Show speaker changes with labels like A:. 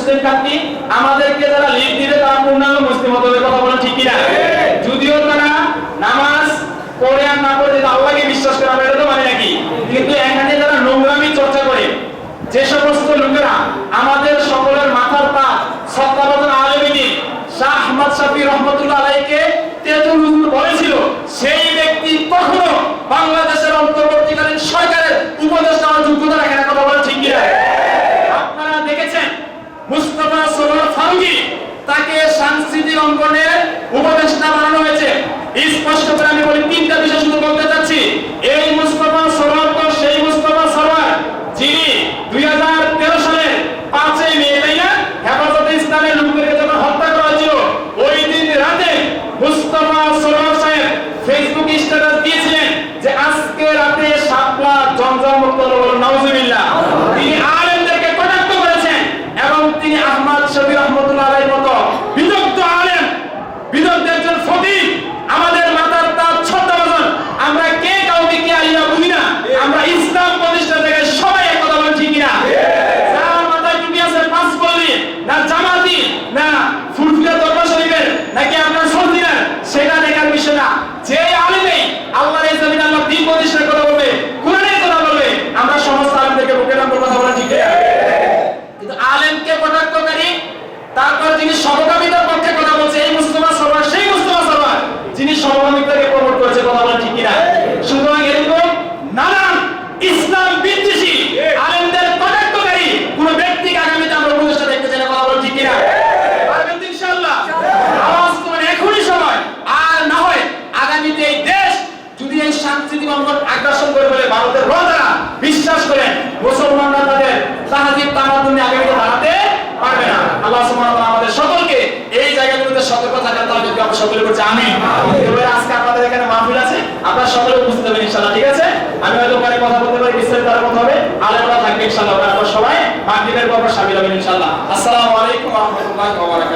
A: মুসলিম country, আমাদেরকে যারা lead দিবে তারা পূর্ণাঙ্গ মুসলিম হতে হবে, কথা বলেন ঠিক কিনা? যদিও তারা নামাজ পড়ে আর না পড়ে যদি আল্লাহকে বিশ্বাস করে, আমরা এটা তো মানি নাকি, কিন্তু এখানে যারা নোংরামি চর্চা করে, যে সমস্ত লোকেরা আমাদের সকলের মাথার পা সত্তাবধান আলেমী শাহ আহমদ শফি রহমতুল্লাহ আলাইহিকে তেতুল হুজুর বলেছিল, সেই ব্যক্তি কখনো বাংলাদেশের অন্তর্বর্তীকালীন সরকারের উপদেষ্টা হওয়ার যোগ্যতা রাখে না, কথা বলেন ঠিক কিনা? আপনারা দেখেছেন মুস্তাফা সরোয়ার ফারুকী, তাকে সাংস্কৃতিক অঙ্গনের উপদেষ্টা বানানো হয়েছে। স্পষ্ট করে আমি বলি, তিনটা বিষয় শুধু বলতে চাচ্ছি। এই মুস্তাফা সরোয়ার তো সেই মুস্তাফা সরোয়ার যিনি 2013 সালের 5 মে, তাই না, হেফাজতে ইসলামের লোকদেরকে যখন হত্যা করা হয়েছিল, ওই দিন রাতে মুস্তাফা সরোয়ার সাহেব ফেসবুক স্ট্যাটাস দিয়েছিলেন যে আজকে রাতে শাপলা জমজম মুক্ত হলো, নাউজুবিল্লাহ। তিনি আলেমদেরকে কটাক্ষ করেছেন এবং তিনি আহমদ শফি রহমতুল্লাহ আলাইহির মতো বিদগ্ধ আলেম, বিদগ্ধ একজন ফকিহ, আমাদের মাথার তার ছদ্মবেশন, আমরা কে কাউকে কি আলিয়া বুঝি না, আমরা ইসলাম প্রতিষ্ঠা থেকে সবাই এক কথা বলেন ঠিক কিনা? যার মাথায় টুপি আছে পাঁচ পল্লী, না জামাতি, না ফুলফিলা দরবার শরীফের, নাকি আপনার সর্দিনার, সেটা দেখার বিষয় না। যে আলেমই আল্লাহর এই জমিনে আল্লাহ দ্বীন প্রতিষ্ঠার কথা বলবে, কোরআনের কথা বলবে, আমরা সমস্ত আলেমদেরকে বুকে টানবো, কথা বলেন ঠিক কিনা? কিন্তু আলেমকে কটাক্ষকারী, তারপর যিনি সমকামিতার পক্ষে কথা বলছে, এই মুস্তাফা সরোয়ার সেই মুস্তাফা সরোয়ার যিনি সমকামিতাকে প্রমোট করেছে, কথা বলেন ঠিক কিনা? সুতরাং এরকম নানান ইসলাম বিদ্বেষী আলেমদের কটাক্ষকারী কোন ব্যক্তিকে আগামীতে আমরা উপদেষ্টা দেখতে চাই না, কথা বলেন ঠিক কিনা? পারবেন তো ইনশাআল্লাহ? আওয়াজ তোলেন, এখনই সময়। আর না হয় আগামীতে এই দেশ যদি এই সাংস্কৃতিক অঙ্গন আগ্রাসন করে ফেলে, ভারতের রাজারা বিশ্বাস করেন মুসলমানরা তাদের তাহাজিব তামাদ্দুন নিয়ে আগামীতে দাঁড়াতে পারবে না। আল্লাহ সুবহানাহু ওয়া তাআলা আমাদের সকলকে এই জায়গাগুলোতে সতর্ক থাকার তাওফিক দান করুন, সকলে বলছি আমিন। এবারে আজকে আপনাদের এখানে মাহফিল আছে, আপনারা সকলে উপস্থিত হবেন ইনশাআল্লাহ, ঠিক আছে? আমি হয়তো পরে কথা বলতে পারি, বিস্তারিত আরো কথা হবে, আলেমরা থাকবে ইনশাআল্লাহ, তারপর সবাই মাগরিবের পর শামিল হবেন ইনশাআল্লাহ। আসসালামু আলাইকুম ওয়া রাহমাতুল্লাহি ওয়া বারাকাতুহু।